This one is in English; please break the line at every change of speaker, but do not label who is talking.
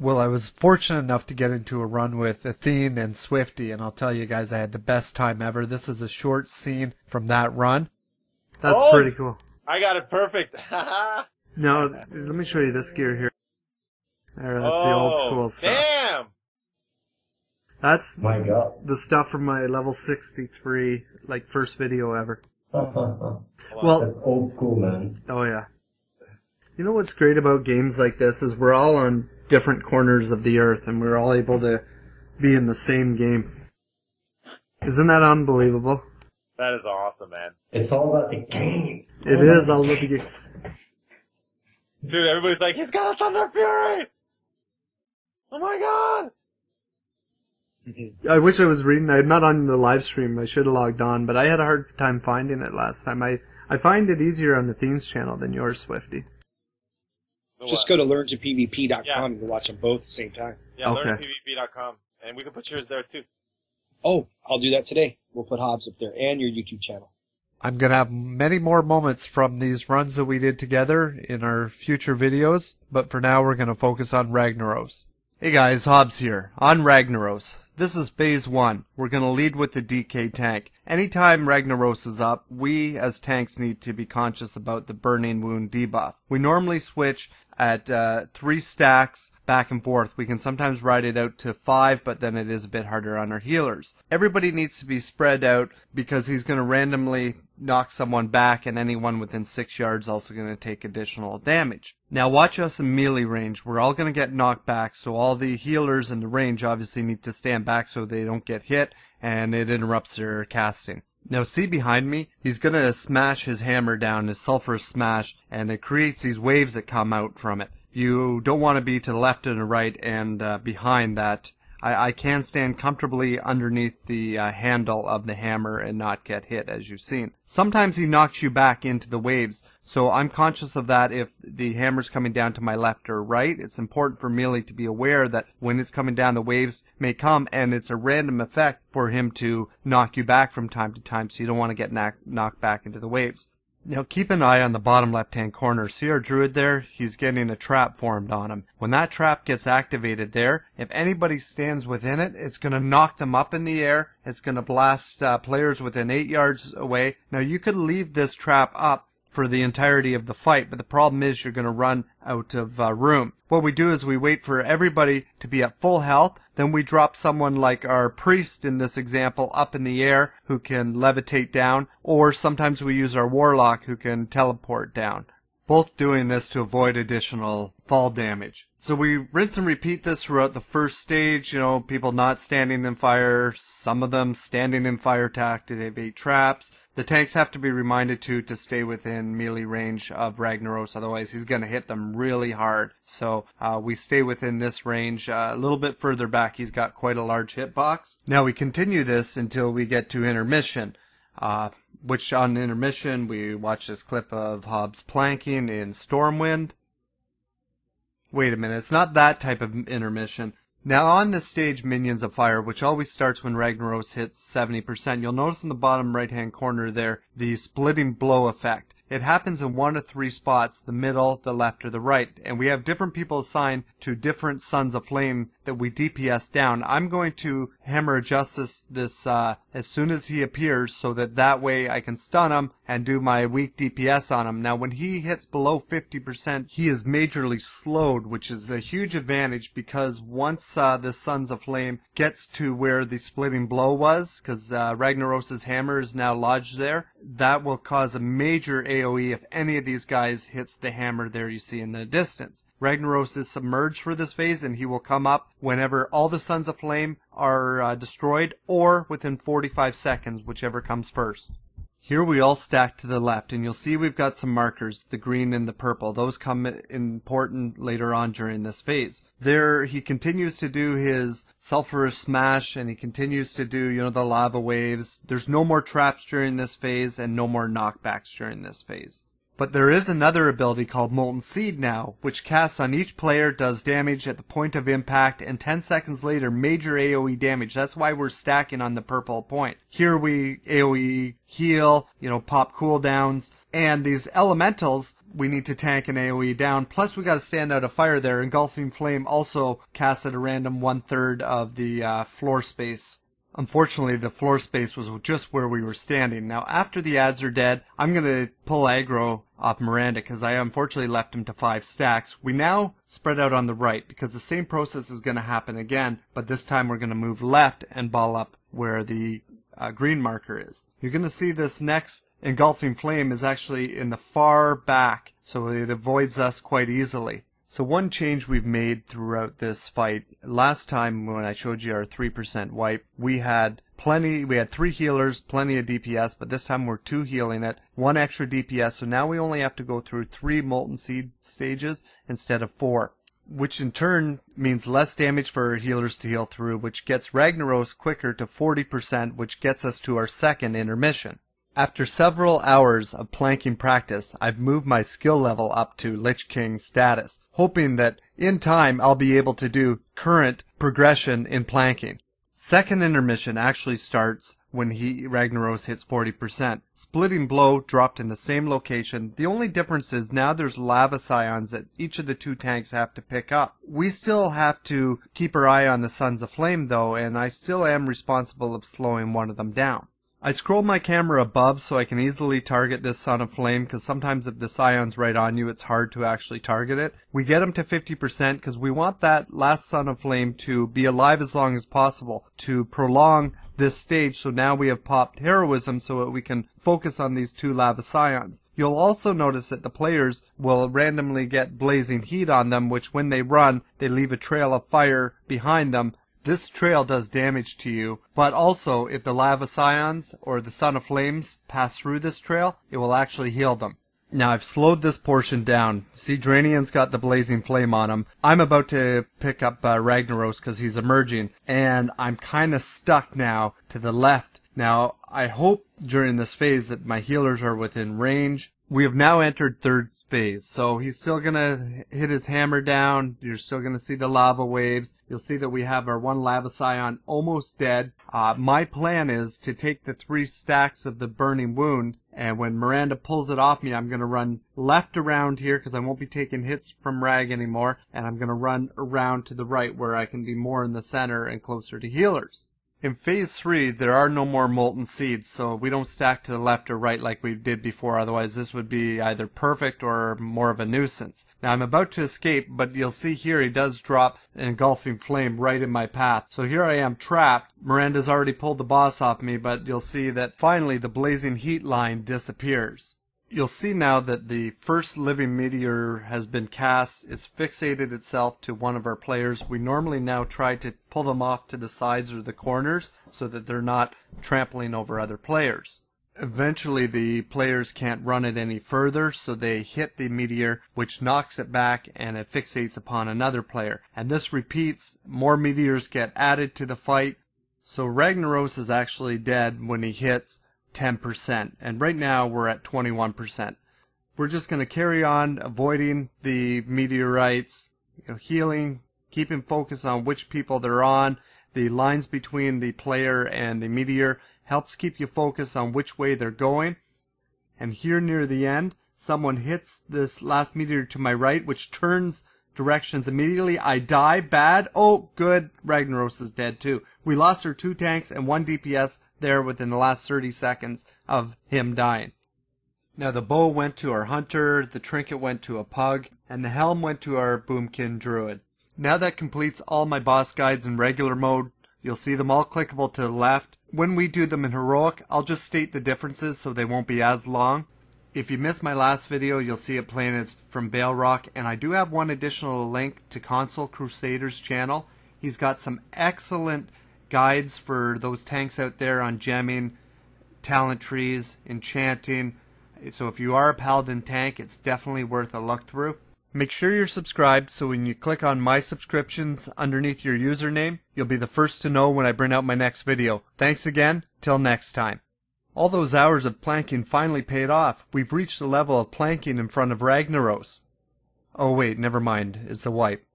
Well, I was fortunate enough to get into a run with Athene and Swifty, and I'll tell you guys I had the best time ever. This is a short scene from that run. That's pretty cool.
I got it perfect.
Now, let me show you this gear here. There, that's the old school stuff.
Damn!
That's
My God.
the stuff from my level 63, like, first video ever.
Well,
Well,
that's old school, man.
oh yeah. You know what's great about games like this is we're all on different corners of the earth and we're all able to be in the same game. Isn't that unbelievable?
That is awesome, man.
It's all about the games.
It is all about the game.
Dude, everybody's like, he's got a Thunder Fury! Oh my god!
I wish I was reading. I'm not on the live stream. I should have logged on, but I had a hard time finding it last time. I find it easier on the Themes channel than yours, Swifty.
Just go to learntopvp.com
Yeah.
and watch them both at the same time.
Yeah,
Okay.
learnpvp.com. And we can put yours there too.
Oh, I'll do that today. We'll put Hobbs up there and your YouTube channel.
I'm going to have many more moments from these runs that we did together in our future videos, but for now we're going to focus on Ragnaros. Hey guys, Hobbs here. On Ragnaros. This is phase 1. We're going to lead with the DK tank. Anytime Ragnaros is up, we as tanks need to be conscious about the burning wound debuff. We normally switch at 3 stacks back and forth. We can sometimes ride it out to 5, but then it is a bit harder on our healers. Everybody needs to be spread out because he's going to randomly knock someone back, and anyone within 6 yards also going to take additional damage. Now watch us in melee range. We're all going to get knocked back, so all the healers in the range obviously need to stand back so they don't get hit, and it interrupts their casting. Now see behind me, he's going to smash his hammer down, his sulfurous smash, and it creates these waves that come out from it. You don't want to be to the left and the right and behind that. I can stand comfortably underneath the handle of the hammer and not get hit, as you've seen. Sometimes he knocks you back into the waves, so I'm conscious of that if the hammer's coming down to my left or right. It's important for melee to be aware that when it's coming down, the waves may come, and it's a random effect for him to knock you back from time to time, so you don't want to get knocked back into the waves. Now keep an eye on the bottom left hand corner. See our druid there? He's getting a trap formed on him. When that trap gets activated there, if anybody stands within it, it's going to knock them up in the air. It's going to blast players within 8 yards away. Now you could leave this trap up for the entirety of the fight, but the problem is you're going to run out of room. What we do is we wait for everybody to be at full health, then we drop someone like our priest in this example up in the air who can levitate down, or sometimes we use our warlock who can teleport down. Both doing this to avoid additional fall damage. So we rinse and repeat this throughout the first stage, people not standing in fire, some of them standing in fire to activate traps. The tanks have to be reminded to stay within melee range of Ragnaros, otherwise he's going to hit them really hard. So we stay within this range. A little bit further back he's got quite a large hitbox. Now we continue this until we get to intermission. Which on intermission we watch this clip of Hobbs planking in Stormwind. Wait a minute, it's not that type of intermission. Now on this stage Minions of Fire, which always starts when Ragnaros hits 70%, you'll notice in the bottom right hand corner there the splitting blow effect. It happens in 1 of 3 spots, the middle, the left, or the right, and we have different people assigned to different Sons of Flame that we DPS down. I'm going to hammer adjust this as soon as he appears so that way I can stun him and do my weak DPS on him. Now when he hits below 50%, he is majorly slowed, which is a huge advantage because once the Sons of Flame gets to where the splitting blow was, because Ragnaros' hammer is now lodged there, that will cause a major AoE if any of these guys hits the hammer there you see in the distance. Ragnaros is submerged for this phase and he will come up whenever all the Sons of Flame are destroyed or within 45 seconds, whichever comes first. Here we all stack to the left, and you'll see we've got some markers, the green and the purple. Those come important later on during this phase. There, he continues to do his sulfurous smash, and he continues to do, the lava waves. There's no more traps during this phase, and no more knockbacks during this phase. But there is another ability called Molten Seed now, which casts on each player, does damage at the point of impact, and 10 seconds later, major AoE damage. That's why we're stacking on the purple point. Here we AoE heal, pop cooldowns, And these elementals, we need to tank an AoE down, plus we gotta stand out of fire there. Engulfing Flame also casts at a random 1/3 of the floor space. Unfortunately, the floor space was just where we were standing. Now, after the ads are dead, I'm gonna pull aggro off Miranda, because I unfortunately left him to 5 stacks. We now spread out on the right, because the same process is gonna happen again, but this time we're gonna move left and ball up where the green marker is. You're going to see this next Engulfing Flame is actually in the far back, so it avoids us quite easily. So one change we've made throughout this fight, last time when I showed you our 3% wipe, we had 3 healers, plenty of DPS, but this time we're 2 healing it, 1 extra DPS, so now we only have to go through 3 Molten Seed stages instead of 4. Which in turn means less damage for our healers to heal through, which gets Ragnaros quicker to 40%, which gets us to our second intermission. After several hours of planking practice, I've moved my skill level up to Lich King status, hoping that in time I'll be able to do current progression in planking. Second intermission actually starts when Ragnaros hits 40%. Splitting Blow dropped in the same location. The only difference is now there's lava scions that each of the 2 tanks have to pick up. We still have to keep our eye on the Sons of Flame though, and I still am responsible of slowing one of them down. I scrolled my camera above so I can easily target this Son of Flame, because sometimes if the Scion's right on you, it's hard to actually target it. We get him to 50% because we want that last Son of Flame to be alive as long as possible to prolong this stage, so now we have popped Heroism so that we can focus on these 2 Lava Scions. You'll also notice that the players will randomly get Blazing Heat on them, which when they run, they leave a trail of fire behind them. This trail does damage to you, but also if the Lava Scions or the Son of Flames pass through this trail, it will actually heal them. Now I've slowed this portion down. See, Draenian's got the Blazing Flame on him. I'm about to pick up Ragnaros because he's emerging, and I'm kind of stuck now to the left. Now, I hope during this phase that my healers are within range. We have now entered 3rd phase, so he's still gonna hit his hammer down. You're still gonna see the lava waves. You'll see that we have our 1 Lava Scion almost dead. My plan is to take the 3 stacks of the Burning Wound, and when Miranda pulls it off me, I'm gonna run left around here because I won't be taking hits from Rag anymore, and I'm gonna run around to the right where I can be more in the center and closer to healers. In phase 3, there are no more Molten Seeds, so we don't stack to the left or right like we did before, otherwise this would be either perfect or more of a nuisance. Now I'm about to escape, but you'll see here he does drop an Engulfing Flame right in my path. So here I am trapped. Miranda's already pulled the boss off me, but you'll see that finally the Blazing Heat line disappears. You'll see now that the first living meteor has been cast. It's fixated itself to one of our players. We normally now try to pull them off to the sides or the corners so that they're not trampling over other players. Eventually the players can't run it any further, so they hit the meteor, which knocks it back and it fixates upon another player. And this repeats. More meteors get added to the fight. So Ragnaros is actually dead when he hits 10%, and right now we're at 21%. We're just going to carry on avoiding the meteorites, healing, keeping focus on which people they're on. The lines between the player and the meteor helps keep you focused on which way they're going. And here near the end, someone hits this last meteor to my right, which turns directions immediately. I die bad. Oh, good. Ragnaros is dead too. We lost our 2 tanks and 1 DPS there within the last 30 seconds of him dying. Now the bow went to our hunter, the trinket went to a pug, and the helm went to our boomkin druid. Now that completes all my boss guides in regular mode. You'll see them all clickable to the left. When we do them in heroic, I'll just state the differences so they won't be as long. If you missed my last video, you'll see it playing as from Balerock, and I do have one additional link to Console Crusader's channel. He's got some excellent guides for those tanks out there on gemming, talent trees, enchanting. So if you are a paladin tank, it's definitely worth a look through. Make sure you're subscribed so when you click on my subscriptions underneath your username, you'll be the first to know when I bring out my next video. Thanks again, till next time. All those hours of planking finally paid off. We've reached the level of planking in front of Ragnaros. Oh wait, never mind, it's a wipe.